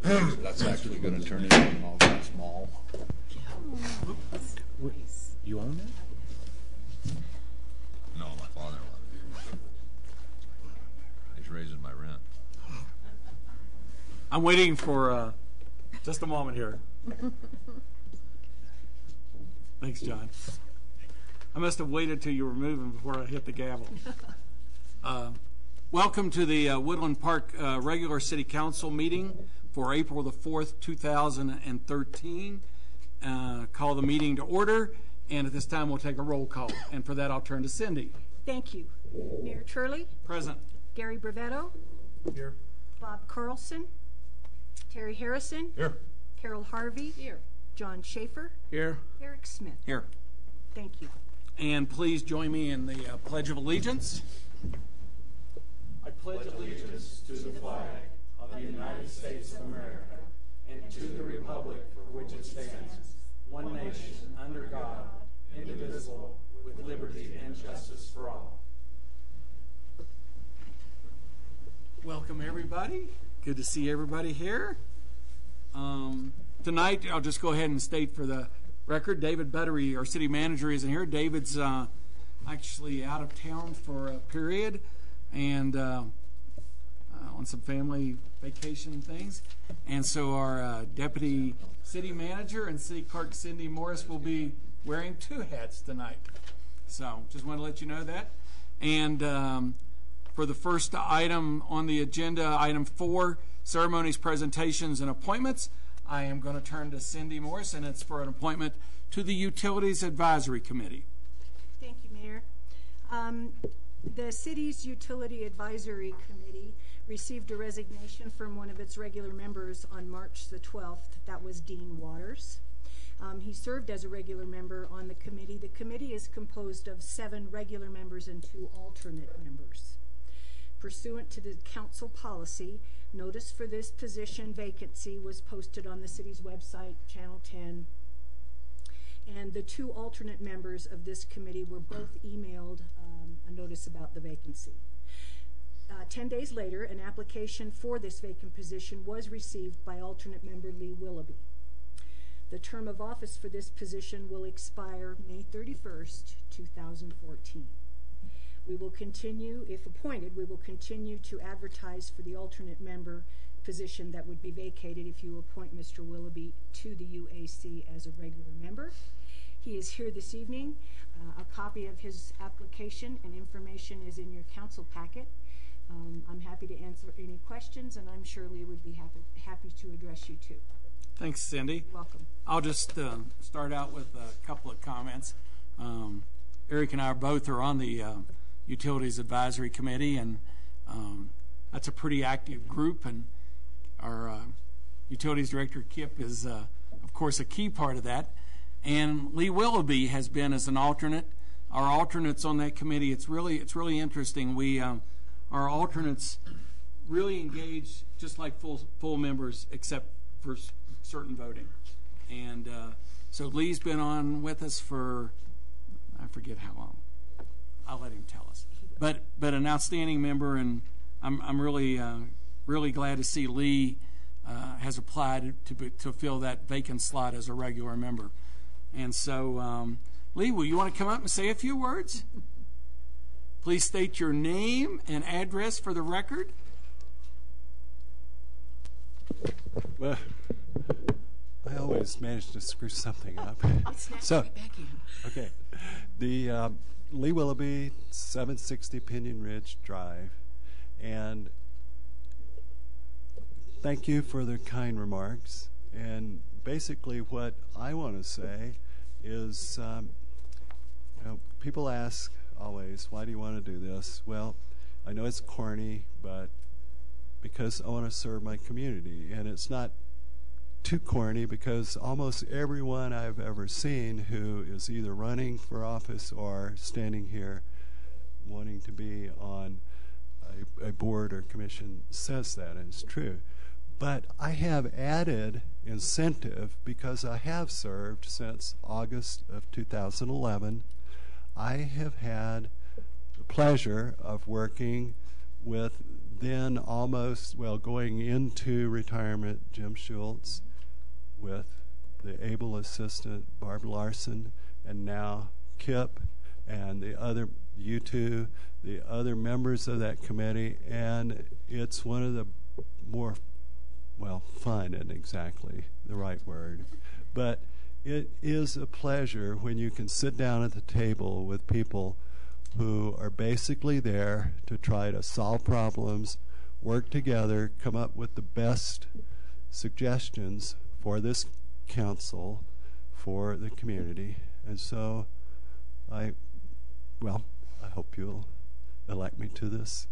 That's actually going to turn into an all-gas mall. You own it? No, my father-in-law. He's raising my rent. I'm waiting for just a moment here. Thanks, John. I must have waited till you were moving before I hit the gavel. Welcome to the Woodland Park regular City Council meeting for April the 4th, 2013. Call the meeting to order, and at this time we'll take a roll call. And for that, I'll turn to Cindy. Thank you. Mayor Turley. Present. Gary Brevetto. Here. Bob Carlson. Terry Harrison. Here. Carol Harvey. Here. John Schaefer. Here. Eric Smith. Here. Thank you. And please join me in the Pledge of Allegiance. I pledge allegiance to the flag of the United States of America and to the republic for which it stands, one nation, under God, indivisible, with liberty and justice for all. Welcome, everybody. Good to see everybody here. Tonight, I'll just go ahead and state for the record, David Buttery, our city manager, isn't here. David's actually out of town for a period and on some family vacation things. And so our deputy city manager and city clerk Cindy Morris will be wearing two hats tonight. So just want to let you know that. And for the first item on the agenda, item 4, ceremonies, presentations, and appointments, I am going to turn to Cindy Morris, and it's for an appointment to the Utilities Advisory Committee. Thank you, Mayor. The city's Utility Advisory Committee received a resignation from one of its regular members on March the 12th. That was Dean Waters. He served as a regular member on the committee. The committee is composed of 7 regular members and 2 alternate members. Pursuant to the council policy, notice for this position vacancy was posted on the city's website, Channel 10, and the 2 alternate members of this committee were both emailed a notice about the vacancy. 10 days later, an application for this vacant position was received by alternate member Lee Willoughby. The term of office for this position will expire May 31st, 2014. We will continue, if appointed, we will continue to advertise for the alternate member position that would be vacated if you appoint Mr. Willoughby to the UAC as a regular member. He is here this evening. A copy of his application and information is in your council packet. I'm happy to answer any questions, and I'm sure Lee would be happy to address you too. Thanks, Cindy. Welcome. I'll just start out with a couple of comments. Eric and I both are on the Utilities Advisory Committee, and that's a pretty active group, and our Utilities Director, Kip, is, of course, a key part of that. And Lee Willoughby has been as an alternate. Our alternates on that committee, it's really interesting. We our alternates really engage just like full members, except for certain voting. And so Lee's been on with us for, I forget how long. I'll let him tell us. But an outstanding member, and I'm really glad to see Lee has applied to fill that vacant slot as a regular member. And so, Lee, will you want to come up and say a few words? Please state your name and address for the record. Well, I always manage to screw something up. So, okay, the Lee Willoughby, 760 Pinion Ridge Drive, and thank you for the kind remarks. And basically, what I want to say is, people ask always, why do you want to do this? Well, I know it's corny, but because I want to serve my community. And it's not too corny because almost everyone I've ever seen who is either running for office or standing here wanting to be on a board or commission says that, and it's true. But I have added incentive because I have served since August of 2011. I have had the pleasure of working with then going into retirement, Jim Schultz with the able assistant, Barb Larson, and now Kip and you two, the other members of that committee, and it's one of the more, fun isn't exactly the right word, but it is a pleasure when you can sit down at the table with people who are basically there to try to solve problems, work together, come up with the best suggestions for this council, for the community. And so I hope you'll elect me to this.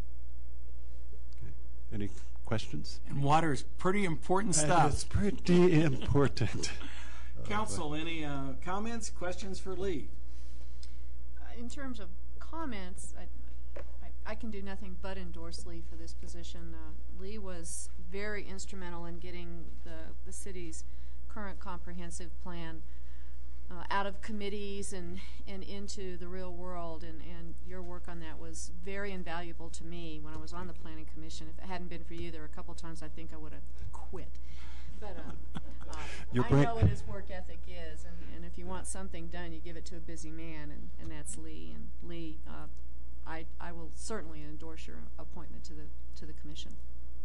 Okay. Any questions? And water is pretty important stuff. It's pretty important. Council, any comments, questions for Lee? In terms of comments, I can do nothing but endorse Lee for this position. Lee was very instrumental in getting the city's current comprehensive plan out of committees and into the real world, and your work on that was very invaluable to me when I was on the Planning Commission. If it hadn't been for you, there were a couple times I think I would have quit. But I know what his work ethic is, and if you want something done, you give it to a busy man, and that's Lee. And Lee, I will certainly endorse your appointment to the commission.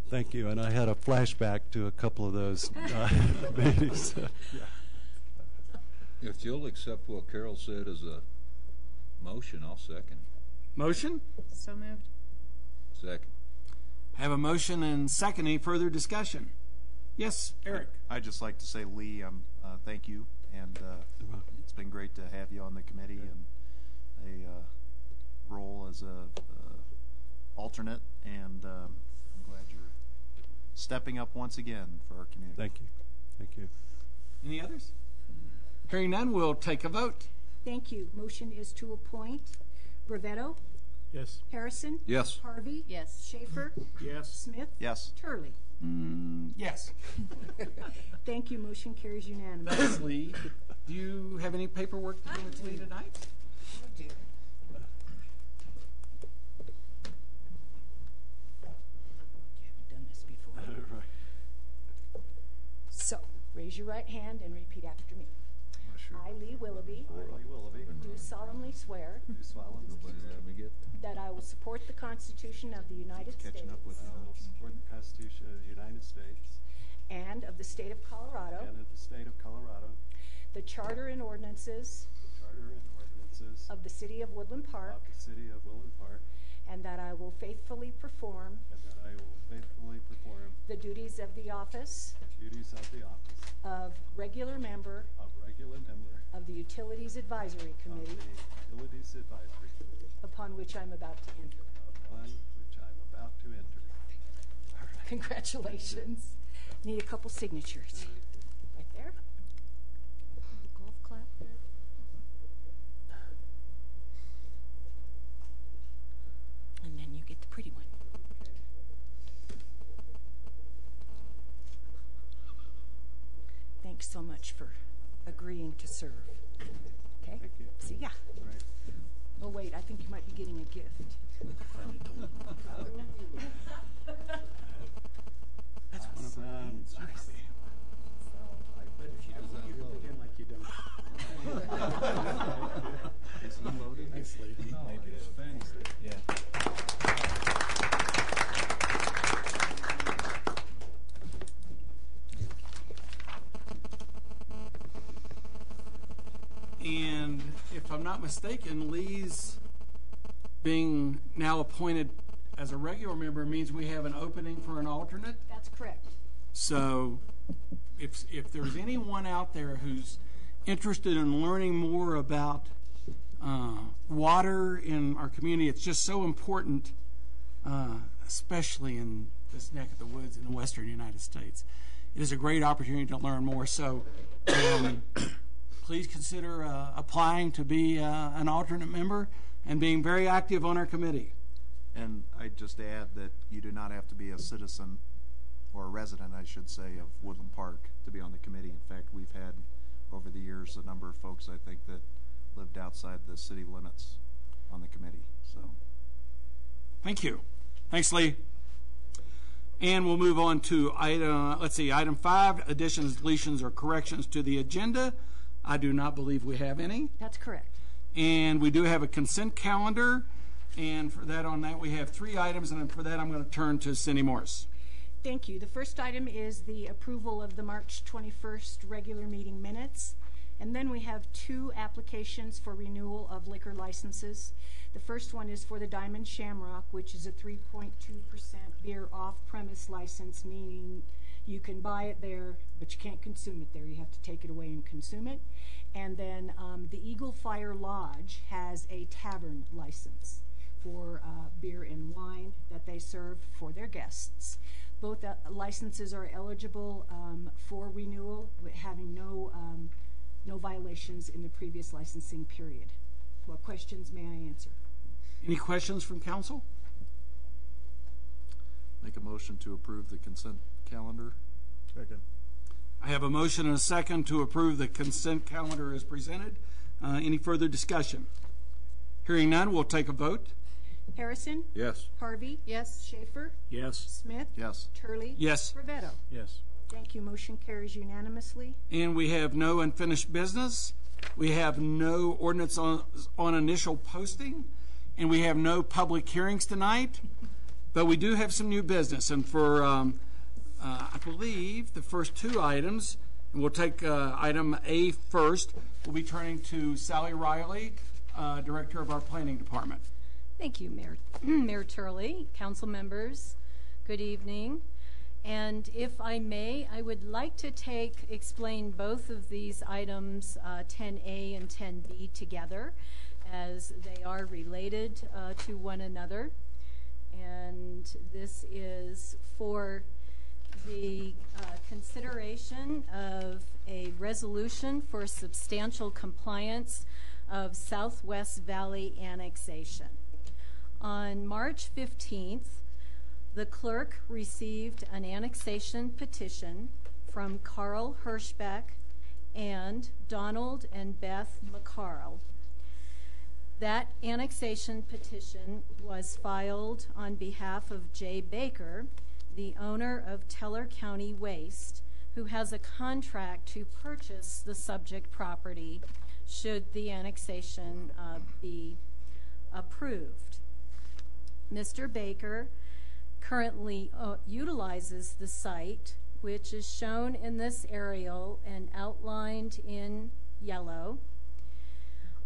Thank you. And I had a flashback to a couple of those meetings. If you'll accept what Carol said as a motion, I'll second. Motion? So moved. Second. Have a motion and second. Any further discussion? Yes, Eric. I'd just like to say, Lee, thank you, and it's been great to have you on the committee and a role as a alternate, and I'm glad you're stepping up once again for our community. Thank you. Thank you. Any others? Hearing none, we'll take a vote. Thank you. Motion is to appoint Brevetto. Yes. Harrison. Yes. Harvey. Yes. Schaefer. Yes. Smith. Yes. Turley. Yes. Thank you. Motion carries unanimously. Thanks, Lee. Do you have any paperwork to give to Lee tonight? I do. You haven't done this before. So, raise your right hand and repeat after me. I, Lee Willoughby, do solemnly swear that I will support the Constitution of the United States I will support the Constitution of the United States and of the State of Colorado, and of the State of Colorado, the Charter and ordinances the Charter and ordinances of the City of Woodland Park, of the City of Woodland Park, and that I will faithfully perform and that I will faithfully perform the duties of the office the duties of the office of regular member of the Utilities Advisory Committee, of the Utilities Advisory Committee, upon which I'm about to enter. upon which I'm about to enter. All right. Congratulations. Need a couple signatures. Right there. Golf clap there. And then you get the pretty one. Thanks so much for agreeing to serve. Okay? Thank you. See ya. All right. Oh, wait, I think you might be getting a gift. That's one of our meetings. But if you don't, you can pretend like you don't. Is he loaded? Nicely. No, it's fancy. Yeah. And if I'm not mistaken, Lee's being now appointed as a regular member means we have an opening for an alternate. That's correct. So if there's anyone out there who's interested in learning more about water in our community, it's just so important, especially in this neck of the woods in the western United States. It is a great opportunity to learn more. So please consider applying to be an alternate member and being very active on our committee. And I'd just add that you do not have to be a citizen or a resident, I should say, of Woodland Park to be on the committee. In fact, we've had over the years a number of folks, I think, that lived outside the city limits on the committee. So, Thank you. Thanks, Lee. And we'll move on to item 5, additions, deletions, or corrections to the agenda. I do not believe we have any. That's correct. And we do have a consent calendar. And for that, we have 3 items. And for that, I'm going to turn to Cindy Morris. Thank you. The first item is the approval of the March 21st regular meeting minutes. And then we have 2 applications for renewal of liquor licenses. The first one is for the Diamond Shamrock, which is a 3.2% beer off-premise license, meaning you can buy it there, but you can't consume it there. You have to take it away and consume it. And then the Eagle Fire Lodge has a tavern license for beer and wine that they serve for their guests. Both licenses are eligible for renewal, having no violations in the previous licensing period. What questions may I answer? Any questions from council? Make a motion to approve the consent calendar. Second. I have a motion and a second to approve the consent calendar as presented. Any further discussion? Hearing none, we'll take a vote. Harrison? Yes. Harvey? Yes. Schaefer? Yes. Smith? Yes. Turley? Yes. Rivetto? Yes. Thank you. Motion carries unanimously. And we have no unfinished business. We have no ordinance on initial posting. And we have no public hearings tonight. But we do have some new business. And for, I believe, the first 2 items, and we'll take item A first, we'll be turning to Sally Riley, Director of our Planning Department. Thank you, Mayor Turley, council members. Good evening. And if I may, I would like to explain both of these items, 10A and 10B, together, as they are related to one another. And this is for the consideration of a resolution for substantial compliance of Southwest Valley annexation. On March 15th, the clerk received an annexation petition from Carl Hirschbeck and Donald and Beth McCarl. That annexation petition was filed on behalf of Jay Baker, the owner of Teller County Waste, who has a contract to purchase the subject property should the annexation be approved. Mr. Baker currently utilizes the site, which is shown in this aerial and outlined in yellow,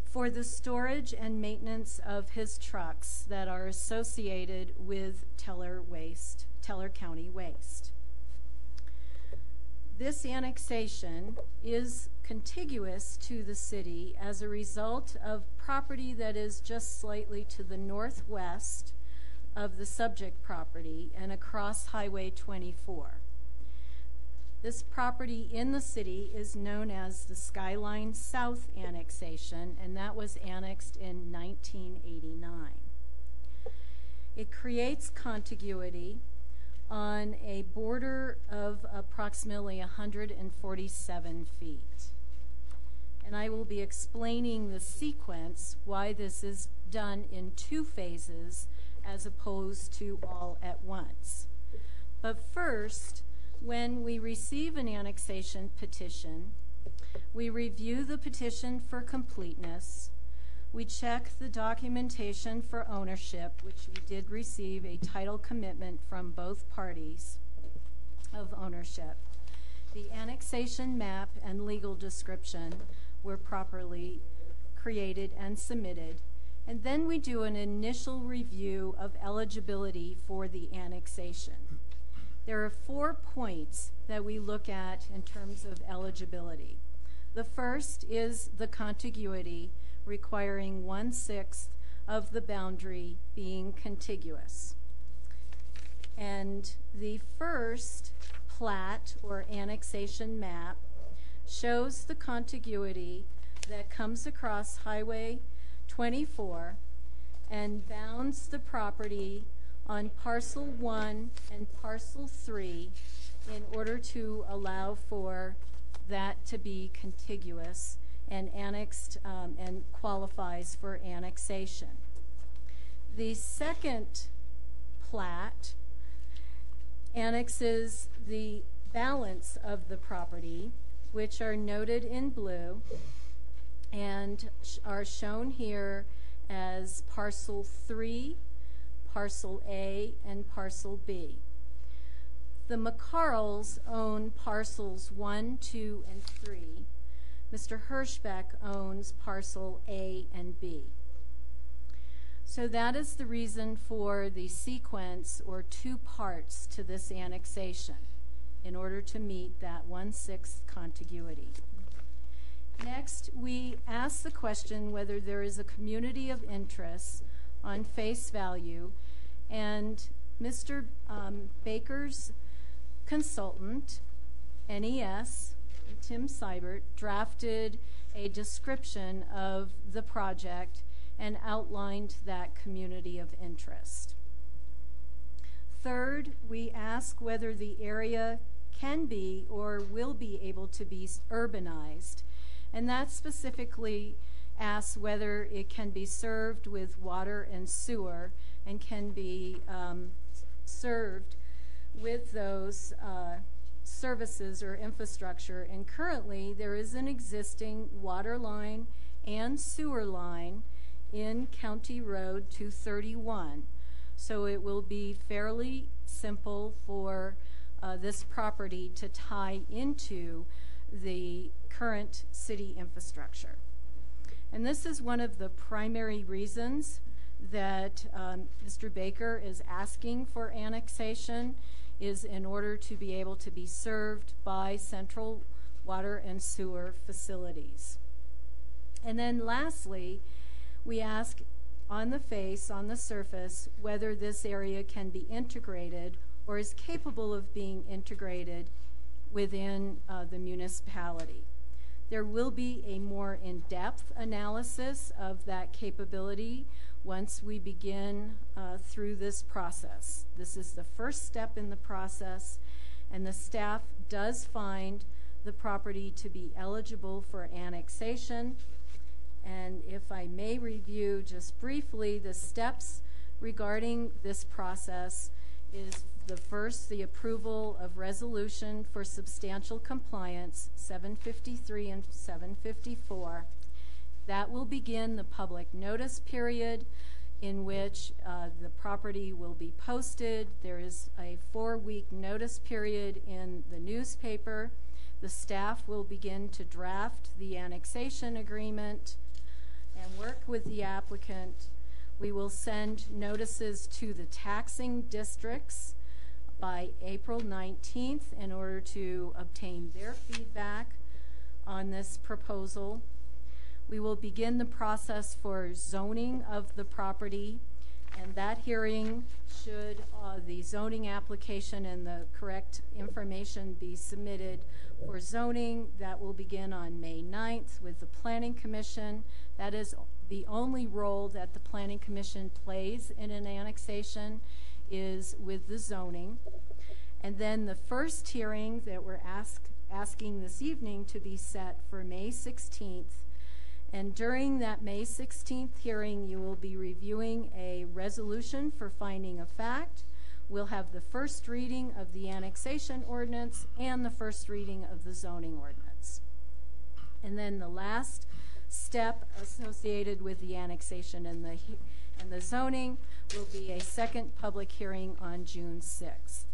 for the storage and maintenance of his trucks that are associated with Teller County Waste. This annexation is contiguous to the city as a result of property that is just slightly to the northwest of the subject property and across Highway 24. This property in the city is known as the Skyline South annexation, and that was annexed in 1989. It creates contiguity on a border of approximately 147 feet. And I will be explaining the sequence, why this is done in 2 phases as opposed to all at once. But first, when we receive an annexation petition, we review the petition for completeness. We check the documentation for ownership, which we did receive a title commitment from both parties of ownership. The annexation map and legal description were properly created and submitted. And then we do an initial review of eligibility for the annexation. There are 4 points that we look at in terms of eligibility. The first is the contiguity, requiring 1/6 of the boundary being contiguous. And the first plat or annexation map shows the contiguity that comes across Highway 24 and bounds the property on parcel 1 and parcel 3 in order to allow for that to be contiguous and annexed and qualifies for annexation. The second plat annexes the balance of the property, which are noted in blue and are shown here as Parcel 3, Parcel A, and Parcel B. The McCarls own Parcels 1, 2, and 3. Mr. Hirschbeck owns Parcel A and B. So that is the reason for the sequence or two parts to this annexation in order to meet that 1/6 contiguity. Next, we ask the question whether there is a community of interest on face value, and Mr. Baker's consultant, NES, Tim Seibert, drafted a description of the project and outlined that community of interest. Third, we ask whether the area can be or will be able to be urbanized, and that specifically asks whether it can be served with water and sewer and can be served with those services or infrastructure. And currently there is an existing water line and sewer line in County Road 231. So it will be fairly simple for this property to tie into the current city infrastructure. And this is one of the primary reasons that Mr. Baker is asking for annexation, is in order to be able to be served by central water and sewer facilities. And then lastly, we ask on the face, on the surface, whether this area can be integrated or is capable of being integrated within the municipality. There will be a more in-depth analysis of that capability once we begin through this process. This is the first step in the process, and the staff does find the property to be eligible for annexation. And if I may review just briefly the steps regarding this process, is the first, the approval of resolution for substantial compliance, 753 and 754. That will begin the public notice period in which the property will be posted. There is a 4-week notice period in the newspaper. The staff will begin to draft the annexation agreement and work with the applicant. We will send notices to the taxing districts by April 19th in order to obtain their feedback on this proposal. We will begin the process for zoning of the property, and that hearing, should the zoning application and the correct information be submitted for zoning, that will begin on May 9th with the Planning Commission. That is the only role that the Planning Commission plays in an annexation, is with the zoning. And then the first hearing that we're asking this evening to be set for May 16th. And during that May 16th hearing, you will be reviewing a resolution for finding of fact. We'll have the first reading of the annexation ordinance and the first reading of the zoning ordinance. And then the last step associated with the annexation and the zoning will be a second public hearing on June 6th.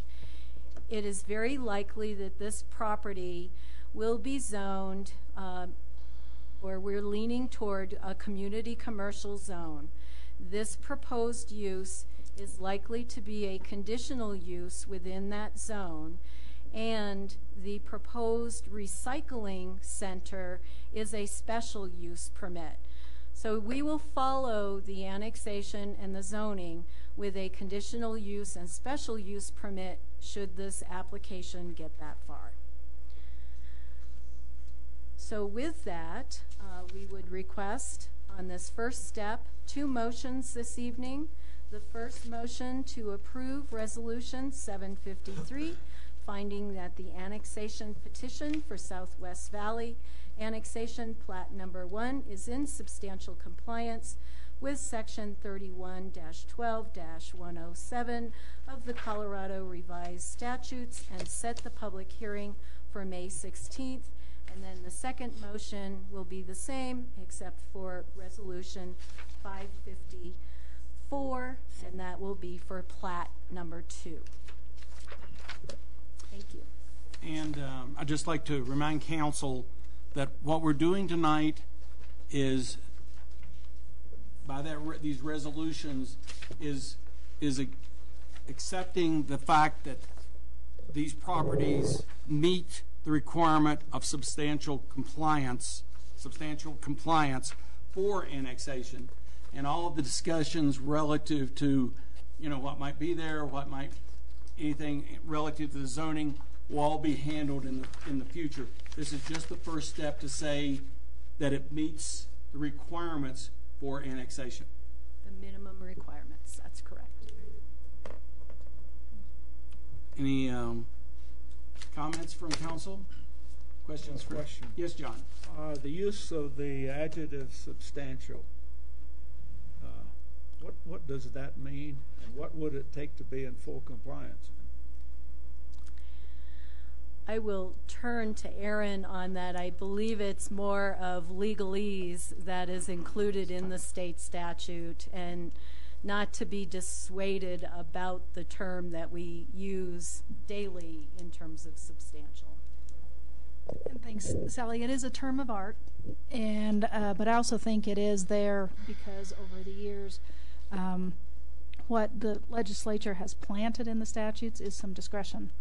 It is very likely that this property will be zoned, or we're leaning toward a community commercial zone. This proposed use is likely to be a conditional use within that zone, and the proposed recycling center is a special use permit. So we will follow the annexation and the zoning with a conditional use and special use permit should this application get that far. So with that, we would request on this first step 2 motions this evening. The first motion to approve Resolution 753, finding that the annexation petition for Southwest Valley Annexation Plat Number 1 is in substantial compliance with Section 31-12-107 of the Colorado Revised Statutes and set the public hearing for May 16th. And then the second motion will be the same except for Resolution 554, and that will be for plat number 2. Thank you. And I'd just like to remind council that what we're doing tonight is, by these resolutions, is accepting the fact that these properties meet the requirement of substantial compliance for annexation, and all of the discussions relative to, what might be there, anything relative to the zoning will all be handled in the future. This is just the first step to say that it meets the requirements for annexation. The minimum requirements, that's correct. Any comments from council? Questions? Question. Yes, John. The use of the adjective substantial, what does that mean, and what would it take to be in full compliance? I will turn to Aaron on that. I believe it's more of legalese that is included in the state statute, and not to be dissuaded about the term that we use daily in terms of substantial. And thanks, Sally. It is a term of art, and but I also think it is there because over the years, what the legislature has planted in the statutes is some discretion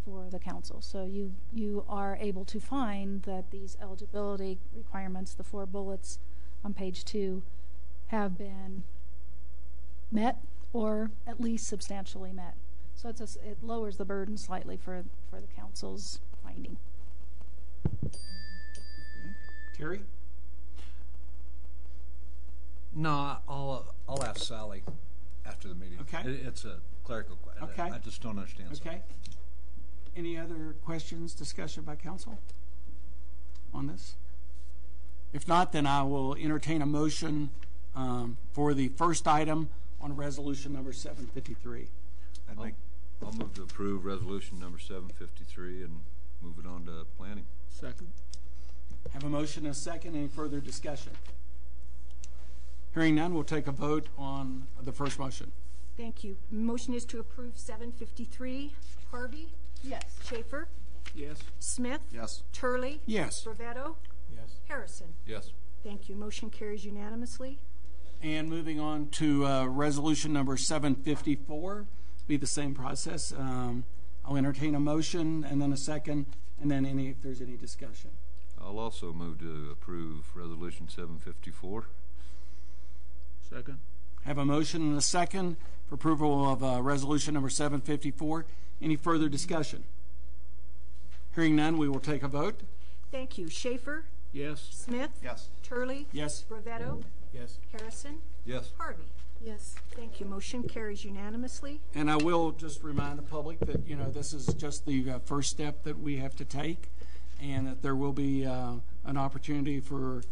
for the council. So you are able to find that these eligibility requirements, the 4 bullets on page 2, have been met or at least substantially met. So it lowers the burden slightly for the council's finding. Terry? No, I'll ask Sally after the meeting. Okay. It's a clerical question. Okay. I just don't understand. Okay. Any other questions, discussion by council on this? If not, then I will entertain a motion for the first item on resolution number 753. I'll move to approve resolution number 753 and move it on to planning. Second. Have a motion and a second. Any further discussion? Hearing none, we'll take a vote on the first motion. Thank you. Motion is to approve 753. Harvey? Yes. Schaefer? Yes. Smith? Yes. Turley? Yes. Brevetto? Yes. Harrison? Yes. Thank you. Motion carries unanimously. And moving on to resolution number 754, be the same process. I'll entertain a motion and then a second, and then if there's any discussion. I'll also move to approve resolution 754. Second. Have a motion and a second for approval of resolution number 754. Any further discussion? Hearing none, we will take a vote. Thank you. Schaefer? Yes. Smith? Yes. Turley? Yes. Brevetto? Yes. Harrison? Yes. Harvey? Yes. Thank you. Motion carries unanimously. And I will just remind the public that, this is just the first step that we have to take, and that there will be an opportunity for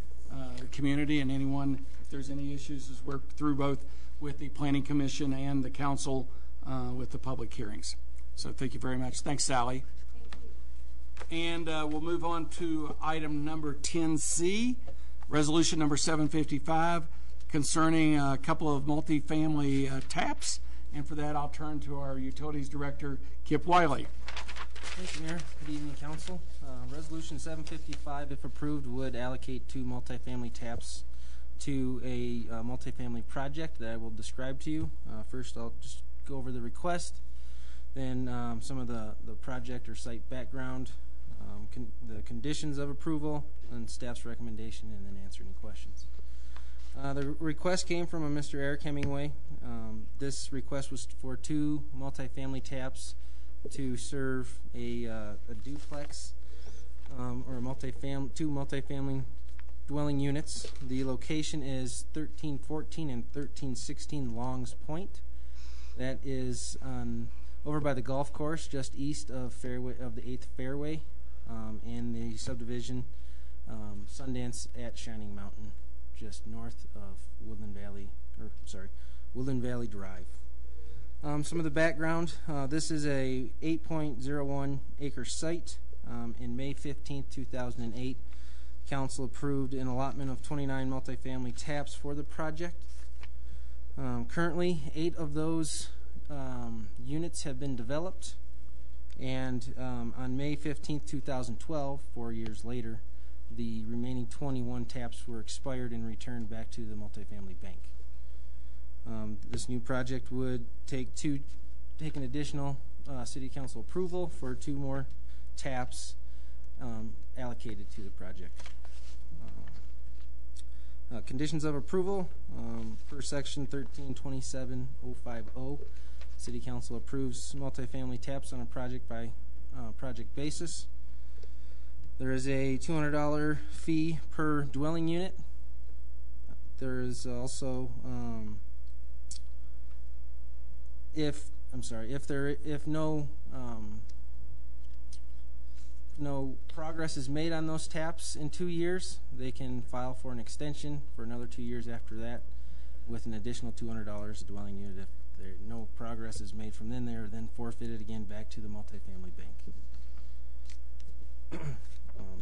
the community and anyone, if there's any issues, is work through both with the Planning Commission and the council with the public hearings. So thank you very much. Thanks, Sally. Thank you. And we'll move on to item number 10C, resolution number 755, concerning a couple of multifamily taps. And for that, I'll turn to our Utilities Director, Kip Wiley. Thank you, Mayor. Good evening, Council. Resolution 755, if approved, would allocate 2 multifamily taps to a multifamily project that I will describe to you. First, I'll just go over the request, then some of the project or site background, the conditions of approval, and staff's recommendation, and then answer any questions. The request came from a Mr. Eric Hemingway. This request was for 2 multifamily taps to serve a duplex or two multifamily dwelling units. The location is 1314 and 1316 Longs Point. That is over by the golf course, just east of the 8th Fairway, and the subdivision Sundance at Shining Mountain. just north of Woodland Valley Drive. Some of the background, this is a 8.01 acre site. In May 15th, 2008, Council approved an allotment of 29 multifamily taps for the project. Currently, 8 of those units have been developed, and on May 15th, 2012, 4 years later, the remaining 21 taps were expired and returned back to the multifamily bank. This new project would take an additional City Council approval for 2 more taps allocated to the project. Conditions of approval, per section 1327.050, City Council approves multifamily taps on a project by project basis. There is a $200 fee per dwelling unit. There is also if no progress is made on those taps in 2 years, they can file for an extension for another 2 years after that with an additional $200 a dwelling unit. If no progress is made from then, they are then forfeited again back to the multifamily bank.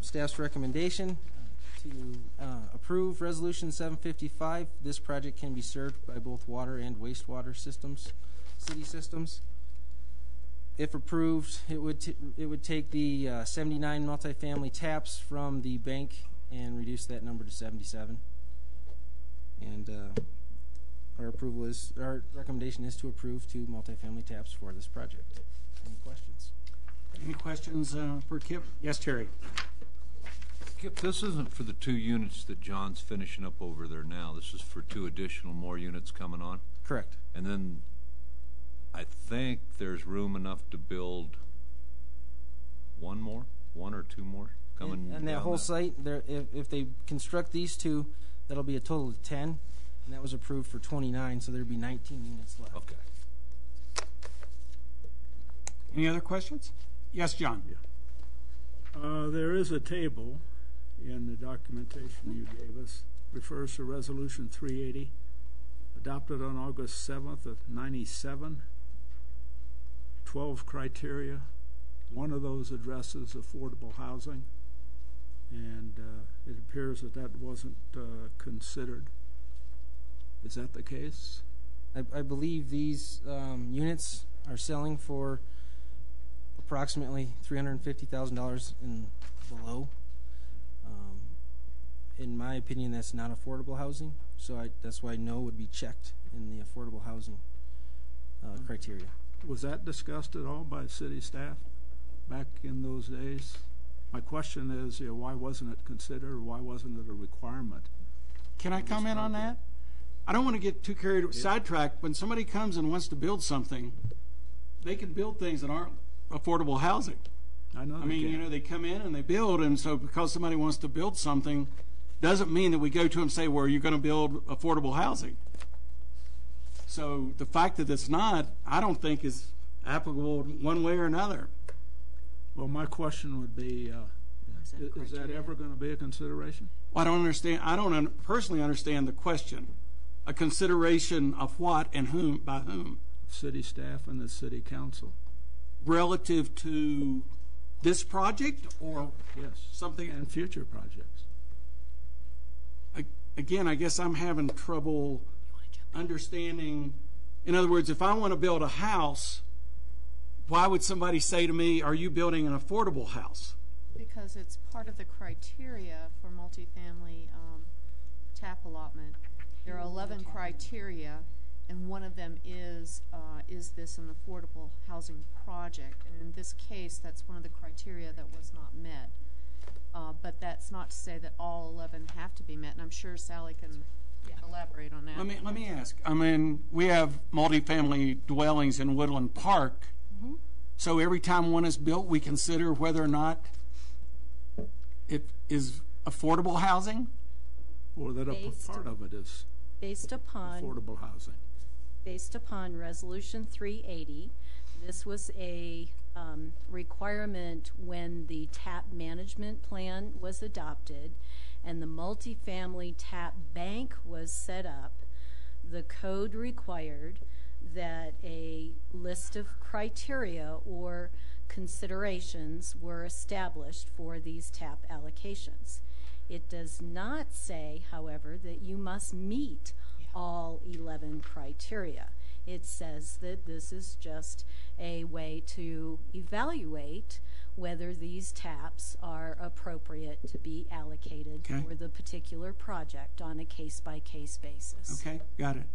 Staff's recommendation to approve Resolution 755. This project can be served by both water and wastewater systems, city systems. If approved, it would take the 79 multifamily taps from the bank and reduce that number to 77. And our recommendation is to approve 2 multifamily taps for this project. Any questions? Any questions for Kip? Yes, Terry. Kip, this isn't for the 2 units that John's finishing up over there now. This is for 2 additional more units coming on? Correct. And then I think there's room enough to build 1 or 2 more coming and that whole site, if they construct these 2, that'll be a total of 10, and that was approved for 29, so there'd be 19 units left. Okay. Any other questions? Yes, John. Yeah. There is a table in the documentation you gave us, refers to Resolution 380, adopted on August 7th of 97. 12 criteria. One of those addresses affordable housing, and it appears that wasn't considered. Is that the case? I believe these units are selling for approximately $350,000 and below. In my opinion, that's not affordable housing, so that's why no would be checked in the affordable housing criteria. Was that discussed at all by city staff back in those days? My question is, why wasn't it considered, or why wasn't it a requirement? Can I comment on that? I don't want to get too sidetracked. When somebody comes and wants to build something, they can build things that aren't affordable housing. I know. They come in and they build, and so because somebody wants to build something, doesn't mean that we go to them and say, well, you're going to build affordable housing. So the fact that it's not, I don't think is applicable one way or another. Well, my question would be, is that ever going to be a consideration? Well, I don't understand. I don't personally understand the question. A consideration of what and whom, by whom? City staff and the city council. Relative to this project or something? And future projects. Again, I guess I'm having trouble understanding. In other words, if I want to build a house, why would somebody say to me, are you building an affordable house? Because it's part of the criteria for multifamily tap allotment. There are 11 criteria, and one of them is this an affordable housing project? And in this case, that's one of the criteria that was not met. But that's not to say that all 11 have to be met, and I'm sure Sally can elaborate on that. Let me ask. We have multifamily dwellings in Woodland Park. Mm-hmm. So every time one is built, we consider whether or not it is affordable housing? Or that a part of it is based upon affordable housing. Based upon Resolution 380, this was a requirement when the TAP management plan was adopted and the multifamily TAP bank was set up. The code required that a list of criteria or considerations were established for these TAP allocations. It does not say, however, that you must meet all 11 criteria. It says that this is just a way to evaluate whether these TAPs are appropriate to be allocated for the particular project on a case-by-case basis. Okay, got it.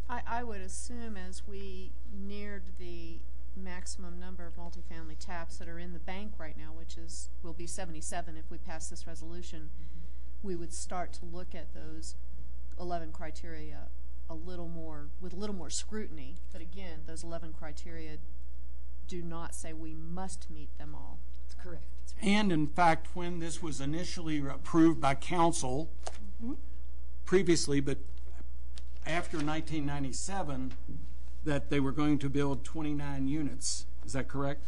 I would assume as we neared the maximum number of multifamily TAPs that are in the bank right now, which will be 77 if we pass this resolution, we would start to look at those 11 criteria with a little more scrutiny. But again, those 11 criteria do not say we must meet them all. That's correct. And in fact, when this was initially approved by council previously, but after 1997, that they were going to build 29 units. Is that correct?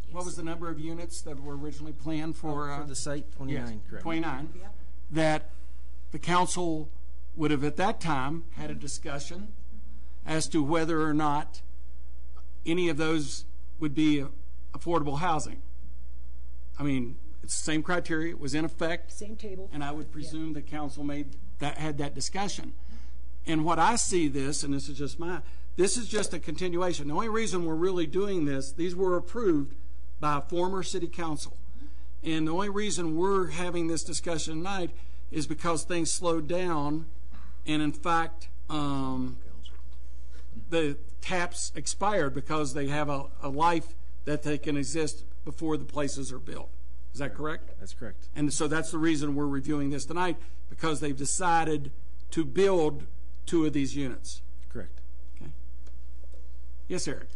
Yes. What was the number of units that were originally planned for the site? 29, yes, correct. 29. Yep. That the council would have at that time had a discussion as to whether or not any of those would be affordable housing. I mean, it's the same criteria. It was in effect. Same table. And I would presume the council had that discussion. And what I see this, and this is just a continuation. The only reason we're really doing this, these were approved by a former city council. And the only reason we're having this discussion tonight is because things slowed down, and in fact, the TAPs expired because they have a life that they can exist before the places are built. Is that correct? That's correct. And so that's the reason we're reviewing this tonight, because they've decided to build 2 of these units. Correct. Okay. Yes, Eric.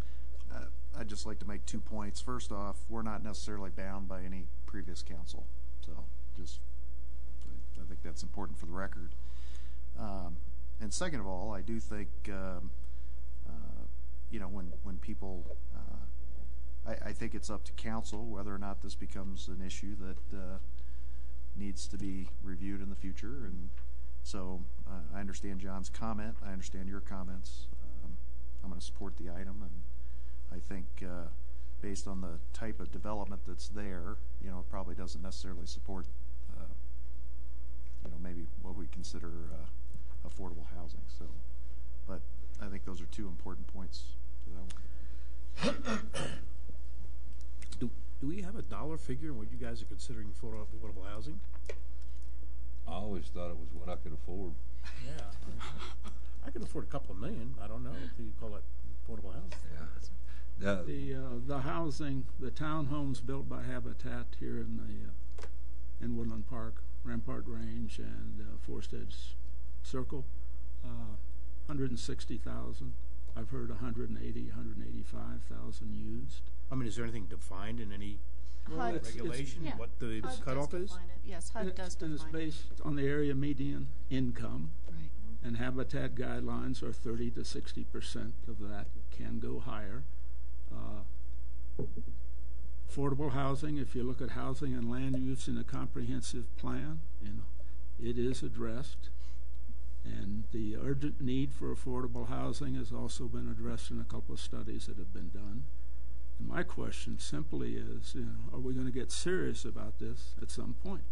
I'd just like to make 2 points. First off, we're not necessarily bound by any previous council, so I think that's important for the record. And second of all, I do think when people, I think it's up to council whether or not this becomes an issue that needs to be reviewed in the future. And so I understand John's comment. I understand your comments. I'm going to support the item, and I think based on the type of development that's there, it probably doesn't necessarily support, maybe what we consider affordable housing. So, but I think those are 2 important points that I want to make. Do we have a dollar figure on what you guys are considering affordable housing? I always thought it was what I could afford. Yeah. I can afford a couple of million. I don't know if you call it affordable housing. Yeah. The housing, the townhomes built by Habitat here in Woodland Park, Rampart Range, and Forest Edge Circle, 160,000. I've heard 180, 185,000 used. I mean, is there anything defined in any regulation? What the cutoff is? Yes, HUD does define it. And it's based on the area median income. Right. And Habitat guidelines are 30 to 60% of that. Can go higher. Affordable housing, if you look at housing and land use in a comprehensive plan, it is addressed. And the urgent need for affordable housing has also been addressed in a couple of studies that have been done. And my question simply is, are we going to get serious about this at some point?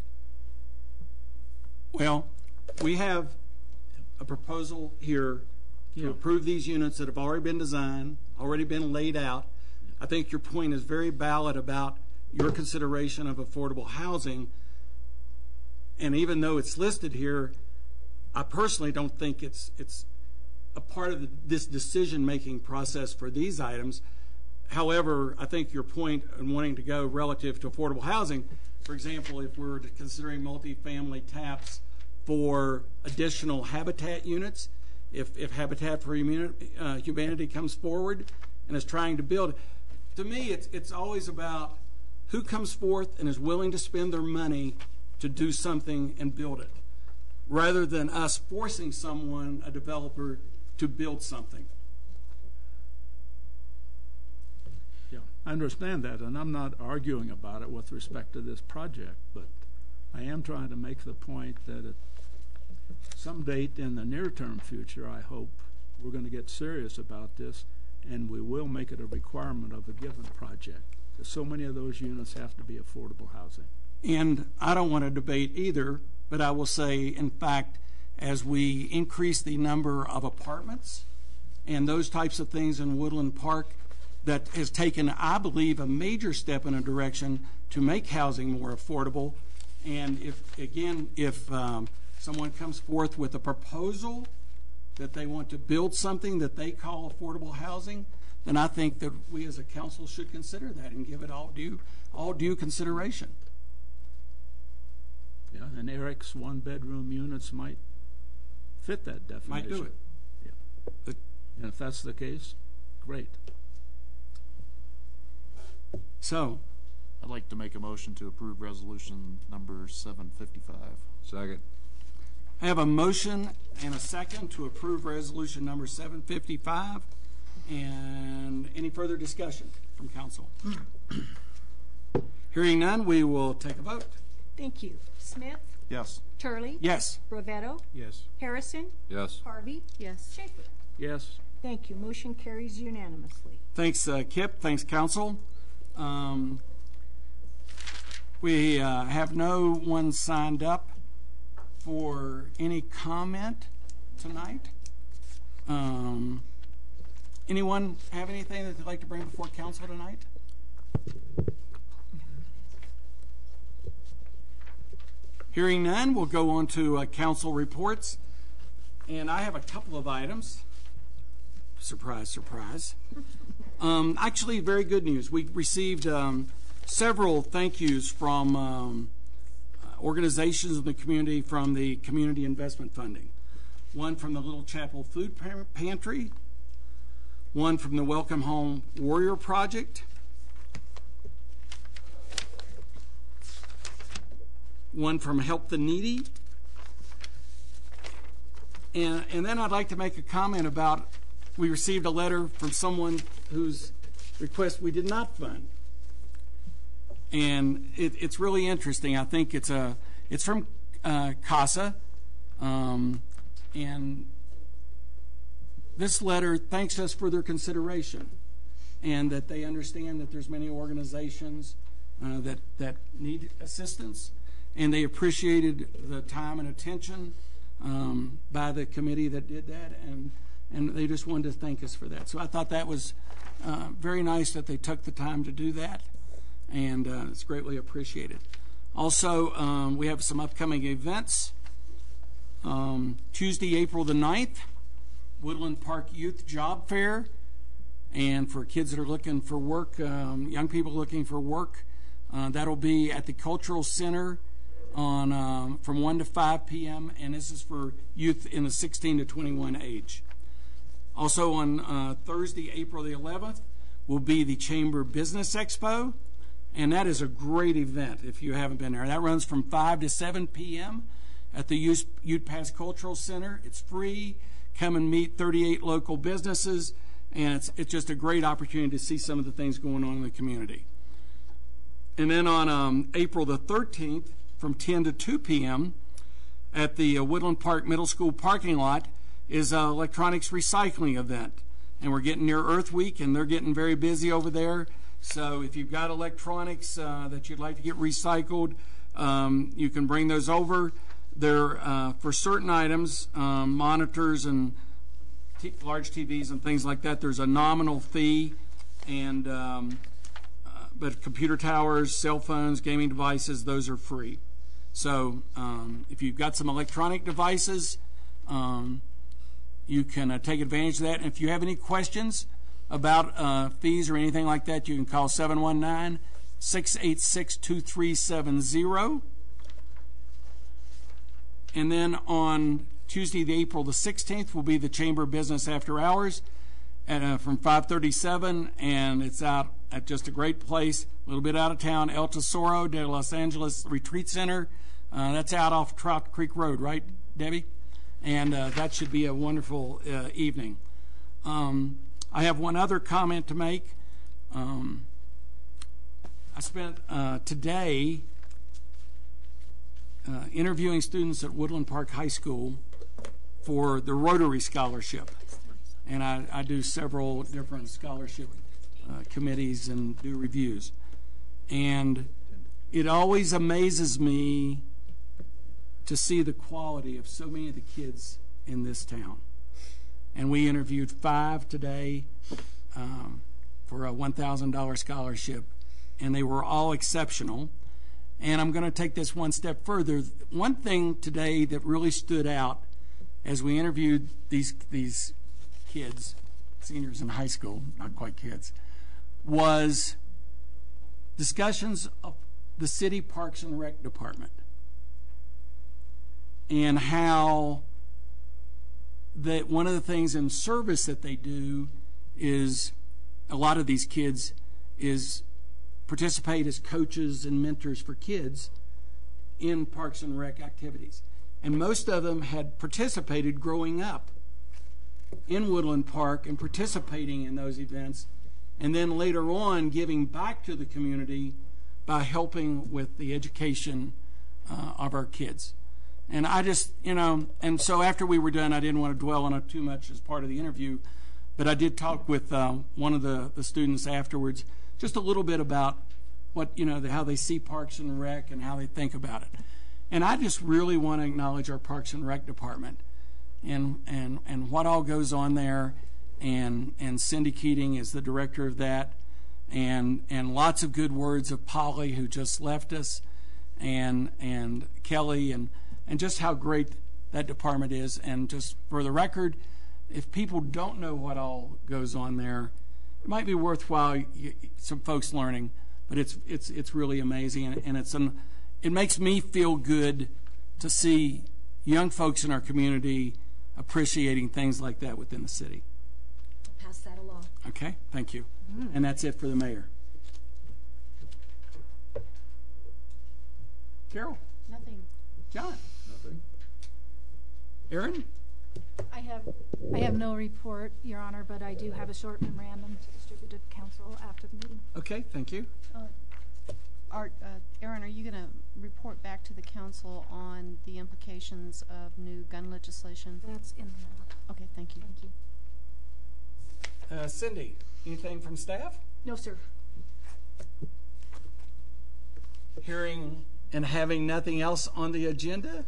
Well, we have a proposal here to approve these units that have already been designed, already been laid out. I think your point is very valid about your consideration of affordable housing. And even though it's listed here, I personally don't think it's a part of this decision-making process for these items. However, I think your point in wanting to go relative to affordable housing, for example, if we're considering multifamily TAPs for additional Habitat units, if Habitat for Humanity comes forward and is trying to build, to me it's always about who comes forth and is willing to spend their money to do something and build it, rather than us forcing someone, a developer, to build something. I understand that, and I'm not arguing about it with respect to this project, but I am trying to make the point that at some date in the near-term future, I hope, we're going to get serious about this, and we will make it a requirement of a given project. Because so many of those units have to be affordable housing. And I don't want to debate either, but I will say, in fact, as we increase the number of apartments and those types of things in Woodland Park, that has taken, I believe, a major step in a direction to make housing more affordable. And if someone comes forth with a proposal that they want to build something that they call affordable housing, then I think that we as a council should consider that and give it all due consideration. Yeah, and Eric's one-bedroom units might fit that definition. Might do it. Yeah. And if that's the case, great. So, I'd like to make a motion to approve resolution number 755. Second. I have a motion and a second to approve resolution number 755. And any further discussion from council? Hearing none, we will take a vote. Thank you. Smith? Yes. Turley? Yes. Brovetto? Yes. Harrison? Yes. Harvey? Yes. Schaefer? Yes. Thank you. Motion carries unanimously. Thanks, Kip. Thanks, council. We have no one signed up for any comment tonight. Anyone have anything that they'd like to bring before council tonight? Hearing none, we'll go on to council reports. And I have a couple of items. Surprise, surprise. Actually, very good news. We received several thank yous from organizations in the community from the community investment funding. One from the Little Chapel Food Pantry, one from the Welcome Home Warrior Project, one from Help the Needy, and then I'd like to make a comment about, we received a letter from someone whose request we did not fund. And it's really interesting. I think it's from CASA, and this letter thanks us for their consideration, and that they understand that there's many organizations that need assistance, and they appreciated the time and attention by the committee that did that, and they just wanted to thank us for that. So I thought that was very nice that they took the time to do that, and it's greatly appreciated. Also, we have some upcoming events. Tuesday, April the 9th, Woodland Park Youth Job Fair, and for kids that are looking for work, young people looking for work, that'll be at the Cultural Center on from 1 to 5 p.m., and this is for youth in the 16 to 21 age. Also on Thursday, April the 11th, will be the Chamber Business Expo, and that is a great event if you haven't been there. That runs from 5 to 7 p.m. at the Youth Pass Cultural Center. It's free. Come and meet 38 local businesses, and it's just a great opportunity to see some of the things going on in the community. And then on April the 13th, from 10 to 2 p.m. at the Woodland Park Middle School parking lot is an electronics recycling event. And we're getting near Earth Week, and they're getting very busy over there. So if you've got electronics that you'd like to get recycled, you can bring those over. They're for certain items, monitors and large TVs and things like that. There's a nominal fee, and but computer towers, cell phones, gaming devices, those are free. So if you've got some electronic devices, you can take advantage of that. And if you have any questions about fees or anything like that, you can call 719-686-2370. And then on Tuesday, April the 16th, will be the Chamber Business After Hours from 5:37, and it's out at just a great place, a little bit out of town, El Tesoro de Los Angeles Retreat Center. That's out off Trout Creek Road, right, Debbie? And that should be a wonderful evening. I have one other comment to make. I spent today interviewing students at Woodland Park High School for the Rotary Scholarship. And I do several different scholarship committees and do reviews. And it always amazes me to see the quality of so many of the kids in this town. And we interviewed 5 today for a $1,000 scholarship, and they were all exceptional. And I'm going to take this one step further. One thing today that really stood out as we interviewed these kids, seniors in high school, not quite kids, was discussions of the city Parks and Rec Department and how that one of the things in service that they do is a lot of these kids is participate as coaches and mentors for kids in Parks and Rec activities. And most of them had participated growing up in Woodland Park and participating in those events, and then later on giving back to the community by helping with the education of our kids. And I just, and so after we were done, I didn't want to dwell on it too much as part of the interview, but I did talk with one of the students afterwards, just a little bit about what, how they see Parks and Rec and how they think about it. And I just really want to acknowledge our Parks and Rec department and what all goes on there. And Cindy Keating is the director of that. And lots of good words of Polly, who just left us, and Kelly, and just how great that department is. And just for the record, if people don't know what all goes on there, it might be worthwhile some folks learning. But it's really amazing, and it makes me feel good to see young folks in our community appreciating things like that within the city. I'll pass that along. Okay, thank you. And that's it for the mayor. Carol? Nothing. John? Nothing. Aaron? I have no report, Your Honor, but I do have a short memorandum to distribute to council after the meeting. Okay, thank you. Aaron, are you going to report back to the council on the implications of new gun legislation? That's in the mail. Okay, thank you. Thank you. Cindy, anything from staff? No, sir. Hearing and having nothing else on the agenda,